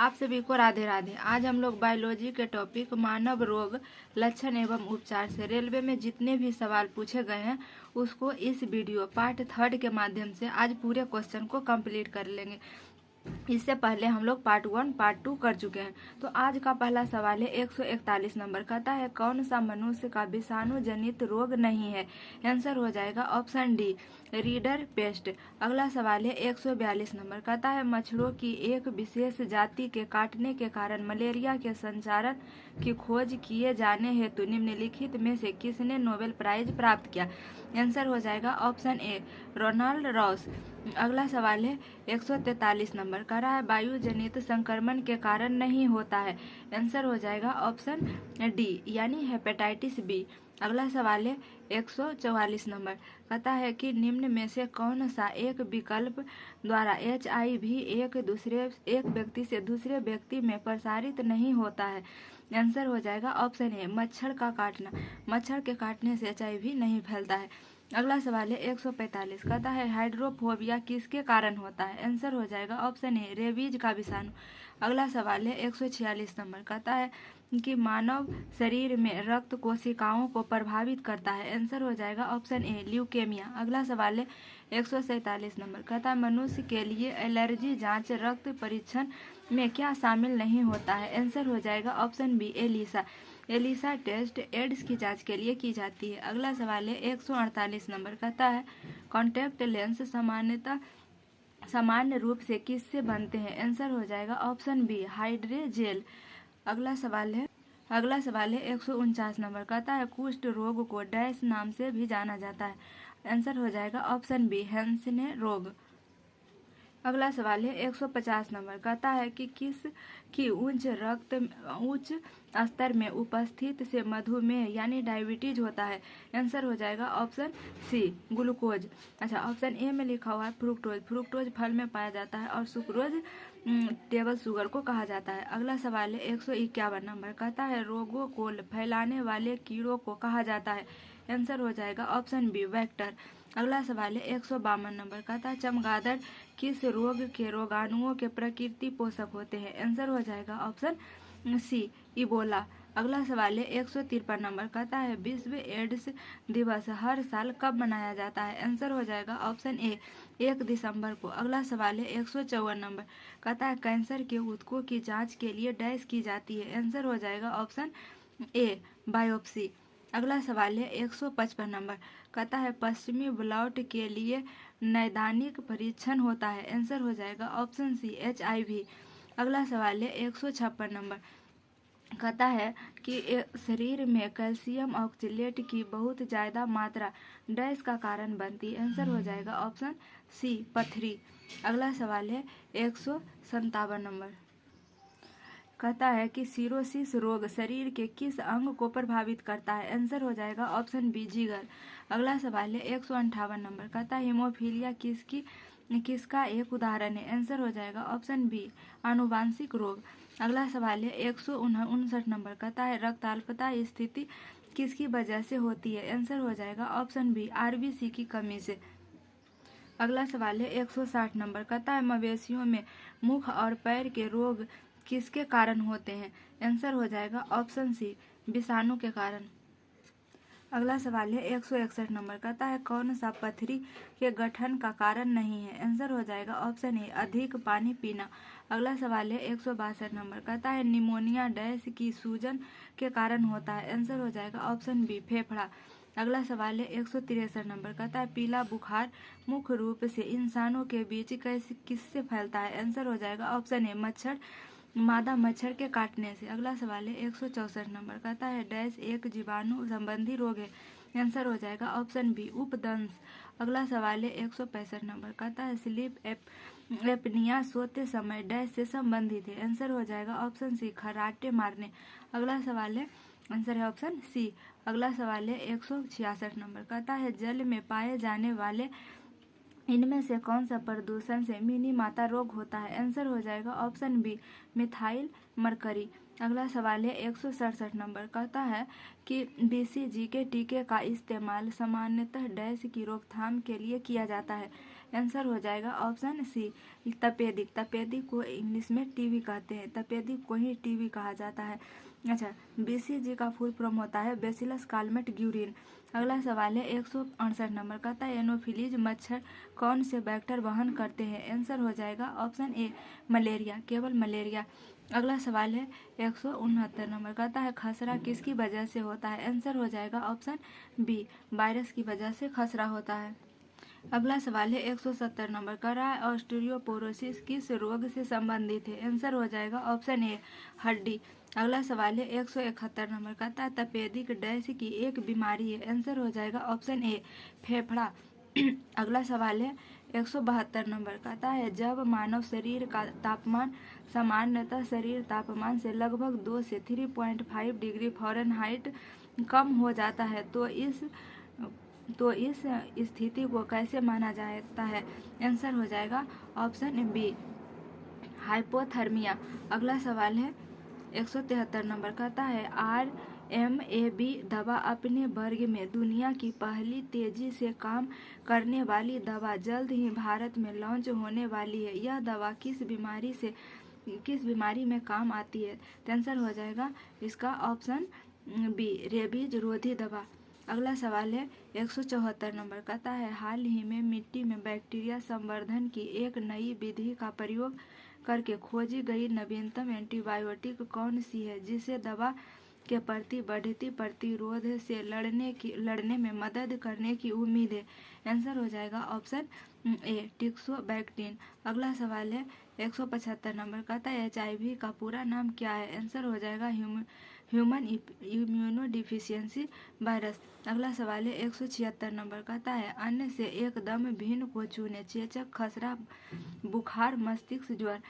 आप सभी को राधे राधे। आज हम लोग बायोलॉजी के टॉपिक मानव रोग लक्षण एवं उपचार से रेलवे में जितने भी सवाल पूछे गए हैं उसको इस वीडियो पार्ट 3 के माध्यम से आज पूरे क्वेश्चन को कंप्लीट कर लेंगे। इससे पहले हम लोग पार्ट 1 पार्ट 2 कर चुके हैं। तो आज का पहला सवाल है 141 नंबर, कहता है कौन सा मनुष्य का विषाणु जनित रोग नहीं है। आंसर हो जाएगा ऑप्शन डी, रीडर पेस्ट। अगला सवाल है 142 नंबर, कहता है मच्छरों की एक विशेष जाति के काटने के कारण मलेरिया के संचारण की खोज किए जाने हेतु निम्नलिखित में से किसने नोबेल प्राइज प्राप्त किया। आंसर हो जाएगा ऑप्शन ए, रोनाल्ड रॉस। अगला सवाल है 143 नंबर, कह रहा है वायु जनित संक्रमण के कारण नहीं होता है। आंसर हो जाएगा ऑप्शन डी यानी हेपेटाइटिस बी। अगला सवाल है 144 नंबर, कहता है कि निम्न में से कौन सा एक विकल्प द्वारा HIV एक व्यक्ति से दूसरे व्यक्ति में प्रसारित नहीं होता है। आंसर हो जाएगा ऑप्शन ए, मच्छर का काटना। मच्छर के काटने से HIV नहीं फैलता है। अगला सवाल है 145, कहता है हाइड्रोफोबिया किसके कारण होता है। आंसर हो जाएगा ऑप्शन ए, रेबीज का विषाणु। अगला सवाल है 146 नंबर, कहता है कि मानव शरीर में रक्त कोशिकाओं को प्रभावित करता है। आंसर हो जाएगा ऑप्शन ए, ल्यूकेमिया। अगला सवाल है 147 नंबर, कहता है मनुष्य के लिए एलर्जी जांच रक्त परीक्षण में क्या शामिल नहीं होता है। आंसर हो जाएगा option B, ELISA. ELISA test AIDS की जांच के लिए की जाती है। अगला सवाल है 148 नंबर, कहता है कॉन्टैक्ट लेंस सामान्य रूप से किससे बनते हैं। आंसर हो जाएगा ऑप्शन बी, हाइड्रोजेल। अगला सवाल है 149 नंबर, कहता है कुष्ठ रोग को डैश नाम से भी जाना जाता है। आंसर हो जाएगा ऑप्शन बी, हैंसने रोग। अगला सवाल है 150 नंबर, कहता है कि किस की उच्च स्तर में उपस्थित से मधुमेह यानी डायबिटीज होता है। आंसर हो जाएगा ऑप्शन सी, ग्लूकोज। अच्छा, ऑप्शन ए में लिखा हुआ है फ्रुक्टोज। फ्रुक्टोज फल में पाया जाता है और सुक्रोज टेबल शुगर को कहा जाता है। अगला सवाल है 151 नंबर, कहता है रोगों को फैलाने वाले कीड़ों को कहा जाता है। आंसर हो जाएगा ऑप्शन बी, वेक्टर। अगला सवाल है 152 नंबर, कहता है चमगादड़ किस रोग के रोगाणुओं के प्रकृति पोषक होते हैं। आंसर हो जाएगा ऑप्शन सी, इबोला। अगला सवाल है 153 नंबर, कहता है विश्व एड्स दिवस हर साल कब मनाया जाता है। आंसर हो जाएगा ऑप्शन ए, 1 दिसंबर को। अगला सवाल है 154 नंबर, कहता है कैंसर के ऊतकों की जांच के लिए डैश की जाती है। आंसर हो जाएगा ऑप्शन ए, बायोप्सी। अगला सवाल है 155 नंबर, कहता है पश्चिमी ब्लॉट के लिए नैदानिक परीक्षण होता है। आंसर हो जाएगा ऑप्शन सी, HIV। अगला सवाल है 156 नंबर, कहता है कि शरीर में कैल्शियम ऑक्जेलेट की बहुत ज़्यादा मात्रा डैश का कारण बनती है। आंसर हो जाएगा ऑप्शन सी, पथरी। अगला सवाल है 157 नंबर, कहता है कि सिरोसिस रोग शरीर के किस अंग को प्रभावित करता है। आंसर हो जाएगा ऑप्शन बी, जिगर। अगला सवाल है 158 नंबर, कहता है हीमोफीलिया किसका एक उदाहरण है। आंसर हो जाएगा ऑप्शन बी, आनुवांशिक रोग। अगला सवाल है 159 नंबर, कहता है रक्ताल्पता स्थिति किसकी वजह से होती है। आंसर हो जाएगा ऑप्शन बी, RBC की कमी से। अगला सवाल है 160 नंबर, कहता है मवेशियों में मुख और पैर के रोग किसके कारण होते हैं। आंसर हो जाएगा ऑप्शन सी, विषाणु के कारण। अगला सवाल है 161 नंबर, कहता है कौन सा पथरी के गठन का कारण नहीं है। आंसर हो जाएगा ऑप्शन ए, अधिक पानी पीना। अगला सवाल है 162 नंबर, कहता है निमोनिया डैश की सूजन के कारण होता है। आंसर हो जाएगा ऑप्शन बी, फेफड़ा। अगला सवाल है 163 नंबर, कहता है पीला बुखार मुख्य रूप से इंसानों के बीच किससे फैलता है। आंसर हो जाएगा ऑप्शन ए, मादा मच्छर के काटने से। अगला सवाल है 164 नंबर, कहता है डैश एक जीवाणु संबंधी रोग है। आंसर हो जाएगा ऑप्शन बी, उपदंश। अगला सवाल है 165 नंबर, कहता है स्लीप एपनिया सोते समय डैश से संबंधित है। आंसर हो जाएगा ऑप्शन सी, खर्राटे मारने। अगला सवाल है आंसर है ऑप्शन सी। अगला सवाल है 166 नंबर, कहता है जल में पाए जाने वाले इनमें से कौन सा प्रदूषण से मिनी माता रोग होता है। आंसर हो जाएगा ऑप्शन बी, मिथाइल मरकरी। अगला सवाल है 167 नंबर, कहता है कि BCG के टीके का इस्तेमाल सामान्यतः डैश की रोकथाम के लिए किया जाता है। आंसर हो जाएगा ऑप्शन सी तपेदिक। तपेदिक को इंग्लिश में टीबी कहते हैं, तपेदिक को ही टीबी कहा जाता है। अच्छा, बीसीजी का फुल फॉर्म होता है बैसिलस कालमेट ग्यूरिन। अगला सवाल है 168 नंबर का था एनोफिलीज मच्छर कौन से बैक्टर वहन करते हैं? आंसर हो जाएगा ऑप्शन ए मलेरिया, केवल मलेरिया। अगला सवाल है 169 नंबर का था खसरा किसकी वजह से होता है? आंसर हो जाएगा ऑप्शन बी वायरस की वजह से खसरा होता है। अगला सवाल है 170 नंबर का रहा ऑस्टियोपोरोसिस किस रोग से संबंधित है? आंसर हो जाएगा ऑप्शन ए हड्डी। अगला सवाल है 171 नंबर का था तपेदिक डैश की एक बीमारी है? आंसर हो जाएगा ऑप्शन ए फेफड़ा। अगला सवाल है 172 नंबर का था जब मानव शरीर का तापमान सामान्यतः शरीर तापमान से लगभग 2 से 3.5 डिग्री फ़ारेनहाइट कम हो जाता है तो इस स्थिति को कैसे माना जाता है? आंसर हो जाएगा ऑप्शन बी हाइपोथर्मिया। अगला सवाल है 173 नंबर कहता है RMAB दवा अपने वर्ग में दुनिया की पहली तेजी से काम करने वाली दवा जल्द ही भारत में लॉन्च होने वाली है। यह दवा किस बीमारी में काम आती है? आंसर हो जाएगा इसका ऑप्शन बी रेबीज रोधी दवा। अगला सवाल है 174 नंबर कहता है हाल ही में मिट्टी में बैक्टीरिया संवर्धन की एक नई विधि का प्रयोग करके खोजी गई नवीनतम एंटीबायोटिक कौन सी है जिसे दवा के प्रति बढ़ती प्रतिरोध से लड़ने में मदद करने की उम्मीद है? आंसर हो जाएगा ऑप्शन ए टिक्सोबैक्टीन। अगला सवाल है 175 नंबर का था HIV का पूरा नाम क्या है? आंसर हो जाएगा ह्यूमन इम्यूनोडिफिशियेंसी वायरस। अगला सवाल है 176 नंबर का था अन्य से एकदम भिन्न को चुने चेचक खसरा बुखार मस्तिष्क ज्वर।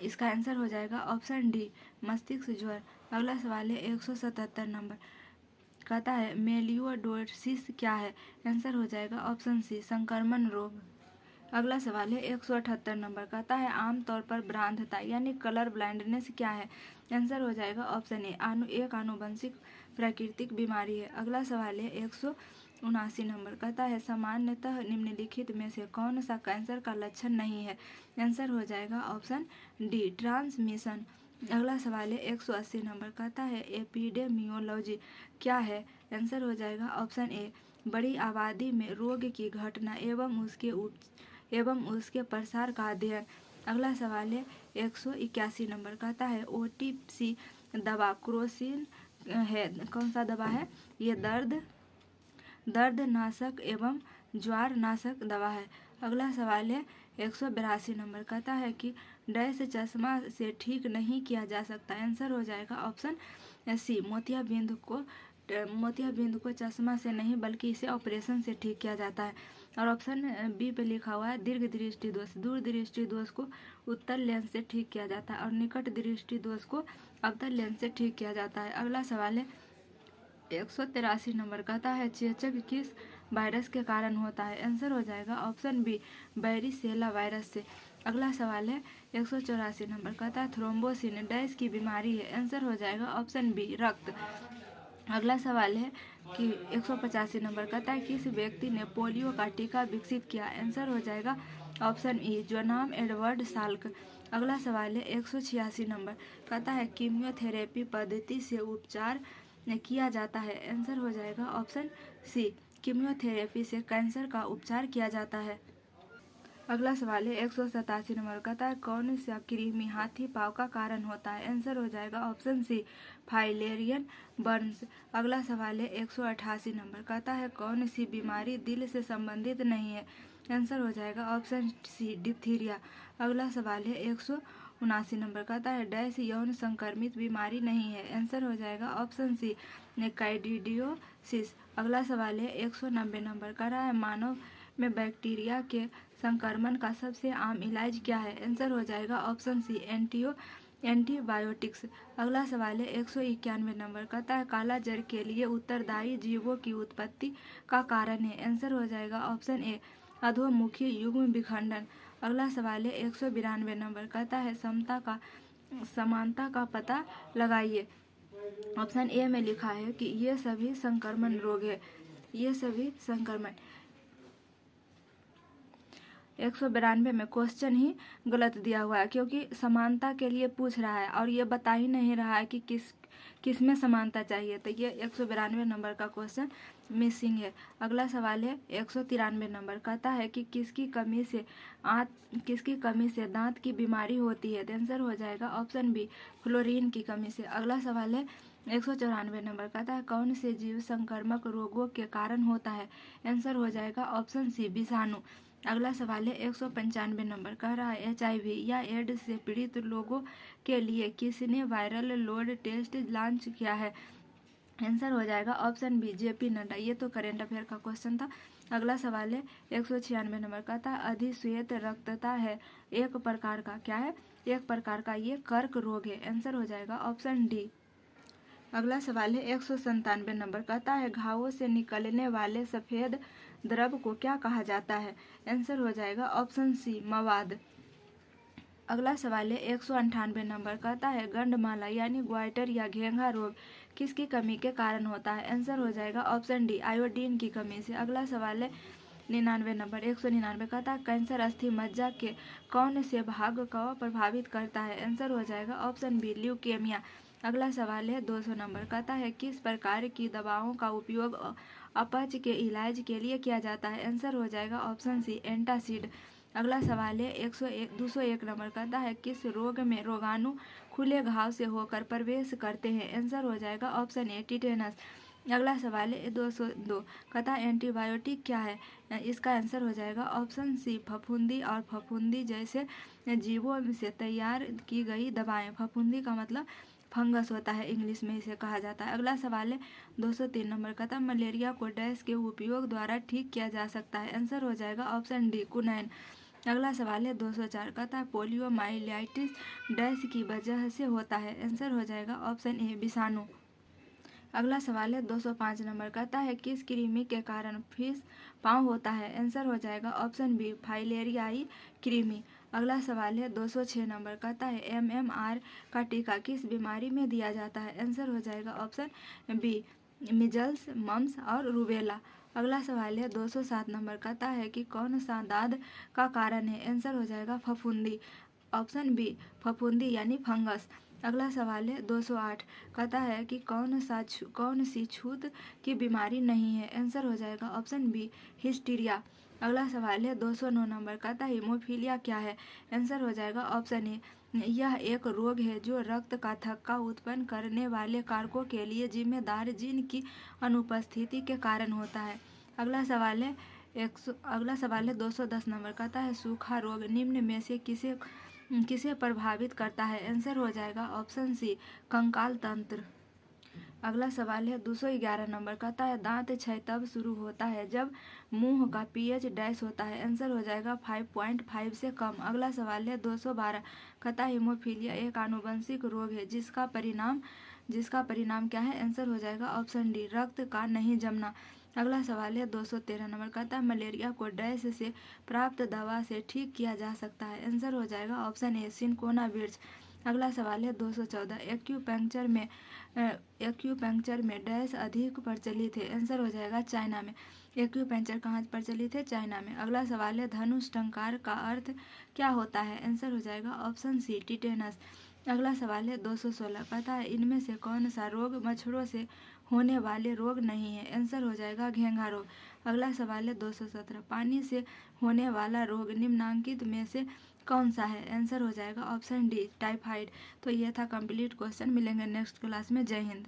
इसका आंसर हो जाएगा ऑप्शन डी मस्तिष्क ज्वर। अगला सवाल है 177 नंबर कहता है मेलियोडोसिस क्या है? आंसर हो जाएगा ऑप्शन सी संक्रमण रोग। अगला सवाल है 178 नंबर कहता है आमतौर पर भ्रांतता यानी कलर ब्लाइंडनेस क्या है? आंसर हो जाएगा ऑप्शन ए एक आनुवंशिक प्राकृतिक बीमारी है। अगला सवाल है 179 नंबर कहता है सामान्यतः निम्नलिखित में से कौन सा कैंसर का लक्षण नहीं है? आंसर हो जाएगा ऑप्शन डी ट्रांसमिशन। अगला सवाल है 180 नंबर कहता है एपिडेमियोलॉजी क्या है? आंसर हो जाएगा ऑप्शन ए बड़ी आबादी में रोग की घटना एवं उसके प्रसार का अध्ययन। अगला सवाल है 181 नंबर कहता है OTC दवा क्रोसिन है कौन सा दवा है? ये दर्द नाशक एवं ज्वार नाशक दवा है। अगला सवाल है 182 नंबर कहता है कि डैश चश्मा से ठीक नहीं किया जा सकता? आंसर हो जाएगा ऑप्शन सी मोतियाबिंद को चश्मा से नहीं बल्कि इसे ऑपरेशन से ठीक किया जाता है। और ऑप्शन बी पे लिखा हुआ है दीर्घ दृष्टि दोष। दूर दृष्टि दोष को उत्तल लेंस से ठीक किया जाता है और निकट दृष्टि दोष को अवतल लेंस से ठीक किया जाता है। अगला सवाल है 183 नंबर कहता है चेचक किस वायरस के कारण होता है? आंसर हो जाएगा ऑप्शन बी बैरिसेला वायरस से। अगला सवाल है 184 नंबर कहता है थ्रोम्बोसिन डैश की बीमारी है? आंसर हो जाएगा ऑप्शन बी रक्त। अगला सवाल है कि 185 नंबर कहता है किस व्यक्ति ने पोलियो का टीका विकसित किया? आंसर हो जाएगा ऑप्शन ई जो नाम एडवर्ड साल्क। अगला सवाल है 186 नंबर कहता है कीमोथेरेपी पद्धति से उपचार किया जाता है? आंसर हो जाएगा ऑप्शन सी कीमोथेरेपी से कैंसर का उपचार किया जाता है। अगला सवाल है 187 नंबर कहता है कौन सा कृमि हाथी पाँव का कारण होता है? आंसर हो जाएगा ऑप्शन सी फाइलेरियन बर्न्स। अगला सवाल है 188 नंबर कहता है कौन सी बीमारी दिल से संबंधित नहीं है? आंसर हो जाएगा ऑप्शन सी डिप्थीरिया। अगला सवाल है 179 नंबर कहता है डैश यौन संक्रमित बीमारी नहीं है? आंसर हो जाएगा ऑप्शन सी कैंडिडियोसिस। अगला सवाल है 190 नंबर का रहा है मानव में बैक्टीरिया के संक्रमण का सबसे आम इलाज क्या है? आंसर हो जाएगा ऑप्शन सी एंटीबायोटिक्स। अगला सवाल है 191 नंबर कहता है काला जर के लिए उत्तरदायी जीवों की उत्पत्ति का कारण है? आंसर हो जाएगा ऑप्शन ए अधोमुखी युग्म विखंडन। अगला सवाल है 192 नंबर कहता है समानता का पता लगाइए। ऑप्शन ए में लिखा है कि ये सभी संक्रमण रोग है। ये सभी संक्रमण 192 में क्वेश्चन ही गलत दिया हुआ है, क्योंकि समानता के लिए पूछ रहा है और ये बता ही नहीं रहा है कि किस में समानता चाहिए, तो ये 192 नंबर का क्वेश्चन मिसिंग है। अगला सवाल है 193 नंबर, कहता है कि किसकी कमी से दांत की बीमारी होती है, तो आंसर हो जाएगा ऑप्शन बी, फ्लोरीन की कमी से। अगला सवाल है 194 नंबर, कहता है कौन से जीव संक्रामक रोगों के कारण होता है, आंसर हो जाएगा ऑप्शन सी, विषाणु। अगला सवाल है 195 नंबर, कह रहा है HIV या एड्स से पीड़ित लोगों के लिए किसने वायरल लोड टेस्ट लॉन्च किया है, आंसर हो जाएगा ऑप्शन बी, JP नड्डा। ये तो करेंट अफेयर का क्वेश्चन था। अगला सवाल है 196 नंबर, कहता है अधिश्वेत रक्तता है एक प्रकार का, क्या है, एक प्रकार का ये कर्क रोग है, आंसर हो जाएगा ऑप्शन डी। अगला सवाल है 197 नंबर, कहता है घावों से निकलने वाले सफेद द्रव को क्या कहा जाता है, आंसर हो जाएगा ऑप्शन सी, मवाद। अगला सवाल है 198 नंबर, कहता है गंडमाला यानी ग्वाइटर या घेंघा रोग किसकी कमी के कारण होता है, आंसर हो जाएगा ऑप्शन डी, आयोडीन की कमी से। अगला सवाल है 99 नंबर, 199, कहता है कैंसर अस्थि मज्जा के कौन से भाग को प्रभावित करता है, आंसर हो जाएगा ऑप्शन बी, ल्यूकेमिया। अगला सवाल है 200 नंबर, कहता है किस प्रकार की दवाओं का उपयोग अपच के इलाज के लिए किया जाता है, आंसर हो जाएगा ऑप्शन सी, एंटासिड। अगला सवाल है 201 नंबर, कहता है किस रोग में रोगाणु खुले घाव से होकर प्रवेश करते हैं, आंसर हो जाएगा ऑप्शन ए, टिटेनस। अगला सवाल है 202, कहता है एंटीबायोटिक क्या है, इसका आंसर हो जाएगा ऑप्शन सी, फफूंदी और फफूंदी जैसे जीवों से तैयार की गई दवाएं। फफूंदी का मतलब फंगस होता है, इंग्लिश में इसे कहा जाता है। अगला सवाल है 203 नंबर, कहता है मलेरिया को डैश के उपयोग द्वारा ठीक किया जा सकता है, आंसर हो जाएगा ऑप्शन डी, कुनैन। अगला सवाल है 204, कहता है पोलियोमाइलाइटिस डैश की वजह से होता है, आंसर हो जाएगा ऑप्शन ए, विषाणु। अगला सवाल है 205 नंबर, कहता है किस कृमि के कारण फिश पाँव होता है, आंसर हो जाएगा ऑप्शन बी, फाइलेरियाई कृमि। अगला सवाल है 206 नंबर, कहता है MMR का टीका किस बीमारी में दिया जाता है, आंसर हो जाएगा ऑप्शन बी, मिजल्स, मम्स और रूबेला। अगला सवाल है 207 नंबर, कहता है कि कौन सा दाद का कारण है, आंसर हो जाएगा फफूंदी, ऑप्शन बी, फफूंदी यानी फंगस। अगला सवाल है 208, कहता है कि कौन सी छूत की बीमारी नहीं है, आंसर हो जाएगा ऑप्शन बी, हिस्टीरिया। अगला सवाल है 209 नंबर, कहता है हीमोफीलिया क्या है, आंसर हो जाएगा ऑप्शन ए, यह एक रोग है जो रक्त का थक्का उत्पन्न करने वाले कारकों के लिए जिम्मेदार जीन की अनुपस्थिति के कारण होता है। अगला सवाल है 210 नंबर, कहता है सूखा रोग निम्न में से किसे प्रभावित करता है, आंसर हो जाएगा ऑप्शन सी, कंकाल तंत्र। अगला सवाल है 211 नंबर, कहता है दांत क्षय तब शुरू होता है जब मुंह का pH डैश होता है, आंसर हो जाएगा 5.5 से कम। अगला सवाल है 212, कहता है हीमोफीलिया एक आनुवंशिक रोग है जिसका परिणाम क्या है, आंसर हो जाएगा ऑप्शन डी, रक्त का नहीं जमना। अगला सवाल है 213 नंबर, कहता है मलेरिया को डैश से प्राप्त दवा से ठीक किया जा सकता है, आंसर हो जाएगा ऑप्शन ए, सिनकोना वृक्ष। अगला सवाल है 214, एक्यूपंक्चर में डैश अधिक प्रचलित है, आंसर हो जाएगा चाइना में। एक्यूपंक्चर कहाँ प्रचलित है, चाइना में। अगला सवाल है धनुष टंकार का अर्थ क्या होता है, आंसर हो जाएगा ऑप्शन सी, टिटेनस। अगला सवाल है 216, कहता है इनमें से कौन सा रोग मच्छरों से होने वाले रोग नहीं है, आंसर हो जाएगा घेंघा रोग। अगला सवाल है 217, पानी से होने वाला रोग निम्नांकित में से कौन सा है, आंसर हो जाएगा ऑप्शन डी, टाइफाइड। तो यह था कंप्लीट क्वेश्चन। मिलेंगे नेक्स्ट क्लास में। जय हिंद।